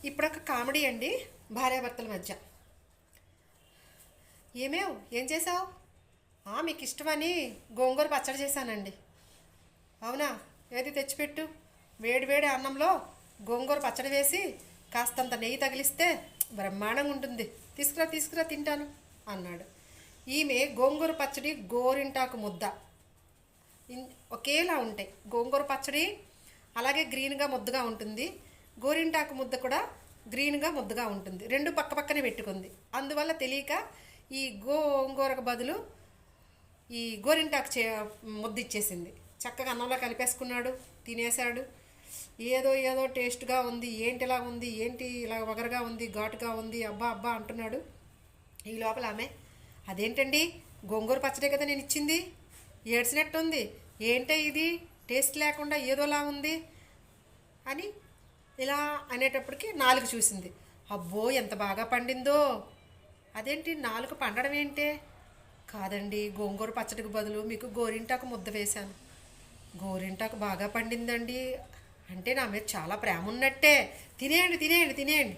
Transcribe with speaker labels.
Speaker 1: ఇప్పుడొక కామెడీ అండి. భార్యాభర్తల మధ్య. ఏం చేసావు? మీకు ఇష్టమని గోంగూర పచ్చడి చేశానండి. అవునా? ఏది తెచ్చిపెట్టు. వేడి వేడి అన్నంలో గోంగూర పచ్చడి వేసి కాస్తంత నెయ్యి తగిలిస్తే బ్రహ్మాండంగా ఉంటుంది. తీసుకురా తీసుకురా తింటాను అన్నాడు. ఈమె గోంగూర పచ్చడి గోరింటాకు ముద్ద ఒకేలా ఉంటాయి. గోంగూర పచ్చడి అలాగే గ్రీన్గా ముద్దగా ఉంటుంది. గోరింటాకు ముద్ద కూడా గ్రీన్గా ముద్దగా ఉంటుంది. రెండు పక్క పక్కనే పెట్టుకుంది. అందువల్ల తెలియక ఈ గోంగూరకు బదులు ఈ గోరింటాకు ముద్ద ఇచ్చేసింది. చక్కగా అన్నంలో కలిపేసుకున్నాడు, తినేశాడు. ఏదో ఏదో టేస్ట్గా ఉంది, ఏంటి ఇలా ఉంది, ఏంటి ఇలా వగరగా ఉంది, ఘాటుగా ఉంది, అబ్బా అబ్బా అంటున్నాడు. ఈ లోపల ఆమె, అదేంటండి గోంగూర పచ్చడే కదా నేను ఇచ్చింది, ఏడ్చినట్టు ఉంది, ఏంటే ఇది టేస్ట్ లేకుండా ఏదోలా ఉంది అని ఇలా అనేటప్పటికి నాలుగు చూసింది. అబ్బో ఎంత బాగా పండిందో. అదేంటి నాలుగు పండడం ఏంటే? కాదండి, గోంగూర పచ్చడికి బదులు మీకు గోరింటాకు ముద్ద వేశాను. గోరింటాకు బాగా పండిందండి అంటే నా మీద చాలా ప్రేమ ఉన్నట్టే. తినేయండి తినేయండి తినేయండి